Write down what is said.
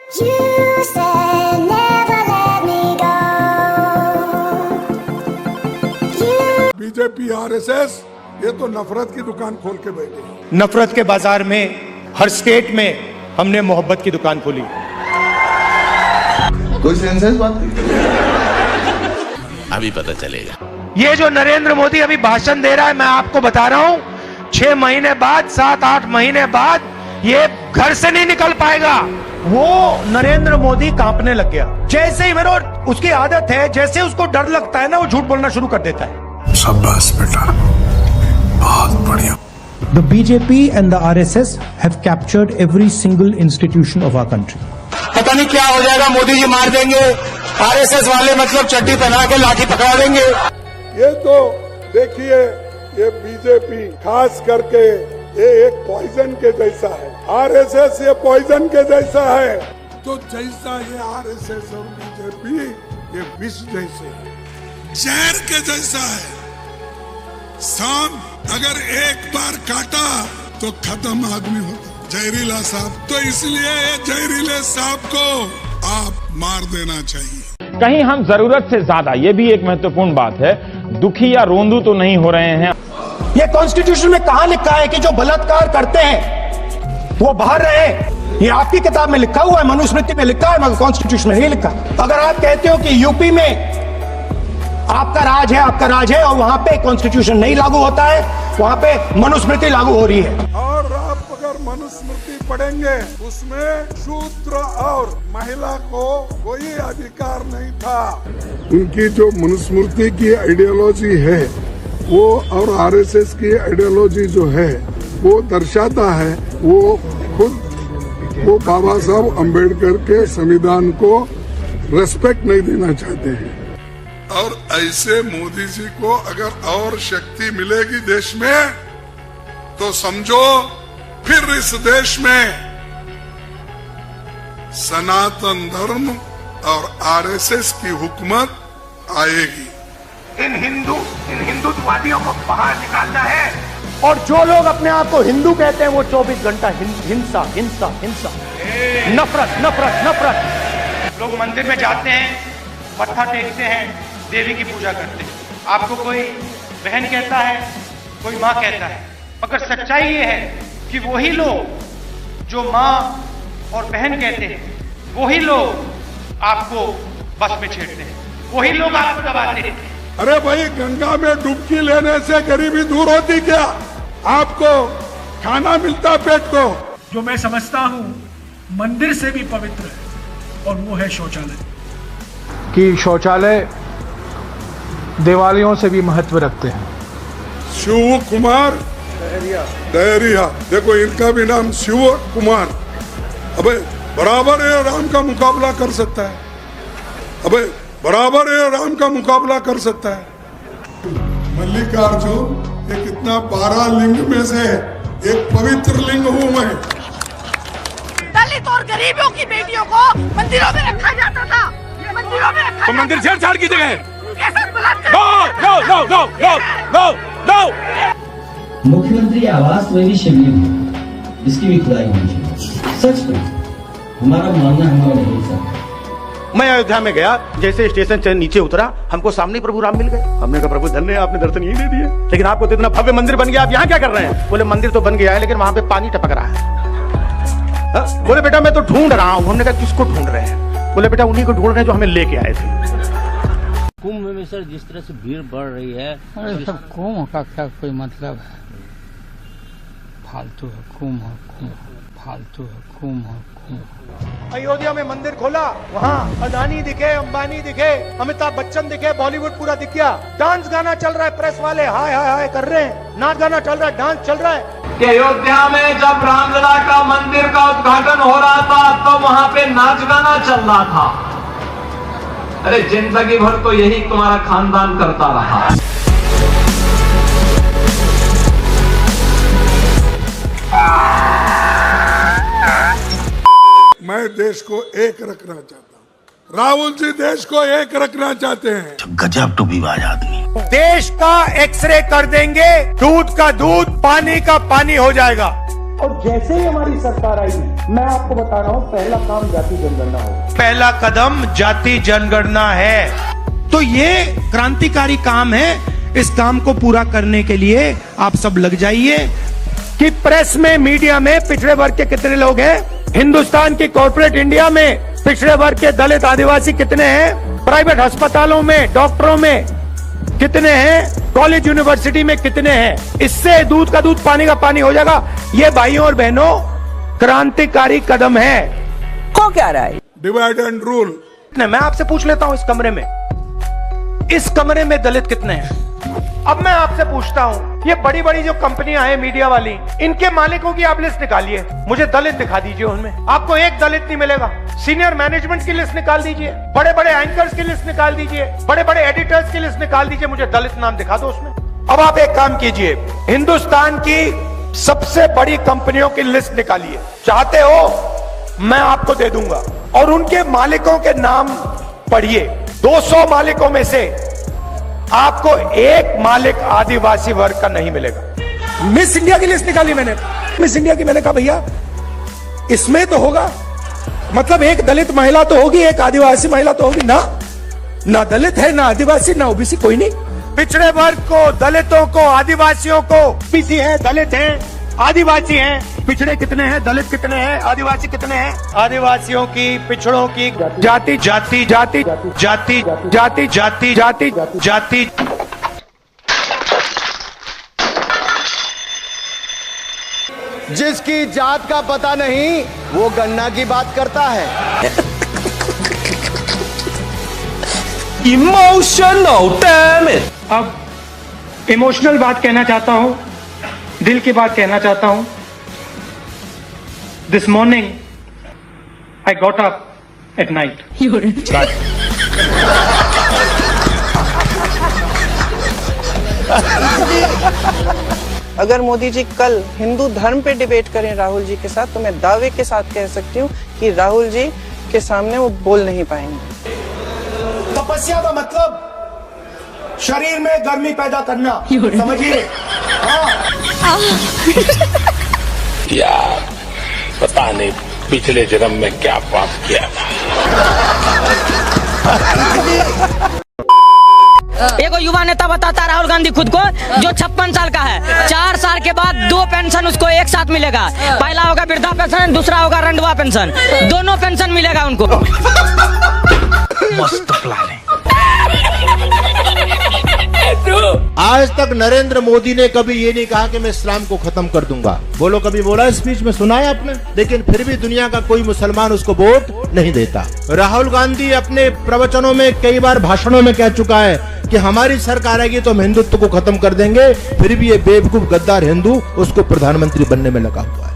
BJP RSS ये तो नफरत की दुकान खोल के बैठे। नफरत के बाजार में हर स्टेट में हमने मोहब्बत की दुकान खोली। कोई सेंस है इस बात की? अभी पता चलेगा। ये जो नरेंद्र मोदी अभी भाषण दे रहा है, मैं आपको बता रहा हूं 6 महीने बाद 7-8 महीने बाद ये घर से नहीं निकल पाएगा। वो नरेंद्र मोदी कांपने लग गया। जैसे ही मेरे उसकी आदत है, जैसे उसको डर लगता है ना, वो झूठ बोलना शुरू कर देता है। शाबाश बेटा, बहुत बढ़िया। The BJP and the RSS have captured every single institution of our country. पता नहीं क्या हो जाएगा, मोदी जी मार देंगे, आरएसएस वाले मतलब चड्डी पहना के लाठी पकड़ा देंगे। ये तो देखिए, ये बीजेपी खास करके ये एक पॉइजन के जैसा है। आरएसएस ये पॉइजन के जैसा है, तो जैसा ये आरएसएस और बीजेपी ये विष जैसे है, जहर के जैसा है। सांप अगर एक बार काटा तो खत्म आदमी होता, जहरीला सांप। तो इसलिए ये जहरीले सांप को आप मार देना चाहिए। कहीं हम जरूरत से ज्यादा, ये भी एक महत्वपूर्ण बात है, दुखी या रोंदू तो नहीं हो रहे हैं। ये कॉन्स्टिट्यूशन में कहां लिखा है कि जो बलात्कार करते हैं वो बाहर रहे? ये आपकी किताब में लिखा हुआ है, मनुस्मृति में लिखा है, मगर कॉन्स्टिट्यूशन में नहीं लिखा। अगर आप कहते हो कि यूपी में आपका राज है और वहां पे कॉन्स्टिट्यूशन नहीं लागू होता है, वहां पे मनुस्मृति लागू हो रही है। और आप अगर मनुस्मृति पढ़ेंगे, उसमें शूद्र और महिला को कोई अधिकार नहीं था। उनकी जो मनुस्मृति की आइडियोलॉजी है वो और आरएसएस की आइडियोलॉजी जो है वो दर्शाता है, वो बाबा साहब अम्बेडकर के संविधान को रेस्पेक्ट नहीं देना चाहते हैं। और ऐसे मोदी जी को अगर और शक्ति मिलेगी देश में, तो समझो फिर इस देश में सनातन धर्म और आरएसएस की हुकूमत आएगी। इन हिंदुत्ववादियों को बाहर निकालना है, और जो लोग अपने आप को हिंदू कहते हैं वो 24 घंटा हिंसा हिंसा हिंसा, नफरत नफरत नफरत। लोग मंदिर में जाते हैं, मत्था टेकते हैं, देवी की पूजा करते हैं। आपको कोई बहन कहता है, कोई माँ कहता है, मगर सच्चाई ये है कि वही लोग जो माँ और बहन कहते हैं, वही लोग आपको बस में छेड़ते हैं, वही लोग आपको दबाते हैं। अरे भाई, गंगा में डुबकी लेने से गरीबी दूर होती क्या? आपको खाना मिलता पेट को। जो मैं समझता हूँ मंदिर से भी पवित्र है, और वो है शौचालय। कि शौचालय देवालयों से भी महत्व रखते हैं। शिव कुमार दहरिया, देखो इनका भी नाम शिव कुमार। अबे बराबर है, राम का मुकाबला कर सकता है। अबे बराबर है, राम का मुकाबला कर सकता है। मल्लिकार्जुन ये कितना 12 लिंग में से एक पवित्र लिंग हूँ मैं। दलित और गरीबों की बेटियों को मंदिरों में रखा जाता था, मंदिरों में रखा। तो मंदिर छेड़छाड़ की जगह। मुख्यमंत्री आवास में भी शिवलिंग है, इसकी भी खुदाई होनी चाहिए। सच में हमारा मानना हमारा नहीं था। मैं अयोध्या में गया, जैसे स्टेशन से नीचे उतरा, हमको सामने प्रभु राम मिल गए। हमने कहा प्रभु धन्य, आपने दर्शन यही दे दिए, लेकिन आपको तो इतना भव्य मंदिर बन गया, आप यहाँ क्या कर रहे हैं? बोले मंदिर तो बन गया है, लेकिन वहां पे पानी टपक रहा है। बोले बेटा मैं तो ढूंढ रहा हूँ। हमने कहा किसको ढूंढ रहे हैं? बोले बेटा उन्हीं को ढूंढ रहे हैं जो हमें लेके आए थे। कुंभ में सर जिस तरह से भीड़ बढ़ रही है, अरे सब कुंभ का क्या कोई मतलब है? फालतू है कुंभ, फालतू है कुंभ। अयोध्या में मंदिर खोला, वहाँ अदानी दिखे, अंबानी दिखे, अमिताभ बच्चन दिखे, बॉलीवुड पूरा दिख गया। डांस गाना चल रहा है, प्रेस वाले हाय हाय हाय कर रहे हैं, नाच गाना चल रहा है, डांस चल रहा है। कि अयोध्या में जब रामलला का मंदिर का उद्घाटन हो रहा था तो वहां पे नाच गाना चल रहा था। अरे जिंदगी भर तो यही तुम्हारा खानदान करता रहा। मैं देश को एक रखना चाहता हूँ। राहुल जी देश को एक रखना चाहते हैं। गजब टूबीबाज आदमी। देश का एक्सरे कर देंगे, दूध का दूध, पानी का पानी हो जाएगा। और जैसे ही हमारी सरकार आई, मैं आपको बता रहा हूं, पहला काम जाति जनगणना होगा। पहला कदम जाति जनगणना है। तो ये क्रांतिकारी काम है। इस काम को पूरा करने के लिए आप सब लग जाइए। कि प्रेस में, मीडिया में पिछड़े वर्ग के कितने लोग हैं, हिंदुस्तान की कॉर्पोरेट इंडिया में पिछड़े वर्ग के दलित आदिवासी कितने हैं, प्राइवेट अस्पतालों में, डॉक्टरों में कितने हैं, कॉलेज यूनिवर्सिटी में कितने हैं। इससे दूध का दूध, पानी का पानी हो जाएगा। ये भाइयों और बहनों क्रांतिकारी कदम है। को क्या रहा है? Divide and rule. मैं आपसे पूछ लेता हूं, इस कमरे में दलित कितने हैं? अब मैं आपसे पूछता हूं, ये बड़ी बड़ी जो कंपनियां हैं मीडिया वाली, इनके मालिकों की आप लिस्ट निकालिए, मुझे दलित दिखा दीजिए उनमें। आपको एक दलित नहीं मिलेगा। सीनियर मैनेजमेंट की लिस्ट निकाल दीजिए, बड़े बड़े एंकर्स की लिस्ट निकाल दीजिए, बड़े बड़े एडिटर्स की लिस्ट निकाल दीजिए, मुझे दलित नाम दिखा दो उसमें। अब आप एक काम कीजिए, हिंदुस्तान की सबसे बड़ी कंपनियों की लिस्ट निकालिए। चाहते हो मैं आपको दे दूंगा, और उनके मालिकों के नाम पढ़िए। 200 मालिकों में से आपको एक मालिक आदिवासी वर्ग का नहीं मिलेगा। मिस इंडिया की लिस्ट निकाली मैंने, मिस इंडिया की, मैंने कहा भैया इसमें तो होगा, मतलब एक दलित महिला तो होगी, एक आदिवासी महिला तो होगी ना दलित है, ना आदिवासी, ना ओबीसी, कोई नहीं। पिछड़े वर्ग को, दलितों को, आदिवासियों को, ओबीसी है, दलित है, आदिवासी हैं, पिछड़े कितने हैं, दलित कितने हैं, आदिवासी कितने हैं? आदिवासियों की, पिछड़ों की जाति जाति जाति जाति जाति जाति जाति जाति। जिसकी जात का पता नहीं वो गन्ना की बात करता है। Emotional damage. अब इमोशनल बात कहना चाहता हूं, दिल की बात कहना चाहता हूं। This morning I got up at night. अगर मोदी जी कल हिंदू धर्म पे डिबेट करें राहुल जी के साथ, तो मैं दावे के साथ कह सकती हूँ कि राहुल जी के सामने वो बोल नहीं पाएंगे। तपस्या का मतलब शरीर में गर्मी पैदा करना, समझिए। यार पता नहीं पिछले जन्म में क्या पाप किया था। एक युवा नेता बताता राहुल गांधी खुद को, जो 56 साल का है, 4 साल के बाद 2 पेंशन उसको एक साथ मिलेगा। पहला होगा वृद्धा पेंशन, दूसरा होगा रंडवा पेंशन, दोनों पेंशन मिलेगा उनको। मस्त प्लान है। आज तक नरेंद्र मोदी ने कभी ये नहीं कहा कि मैं इस्लाम को खत्म कर दूंगा। बोलो कभी बोला स्पीच में, सुना है आपने? लेकिन फिर भी दुनिया का कोई मुसलमान उसको वोट नहीं देता। राहुल गांधी अपने प्रवचनों में, कई बार भाषणों में कह चुका है कि हमारी सरकार आएगी तो हम हिंदुत्व को खत्म कर देंगे। फिर भी ये बेवकूफ गद्दार हिंदू उसको प्रधानमंत्री बनने में लगा हुआ है।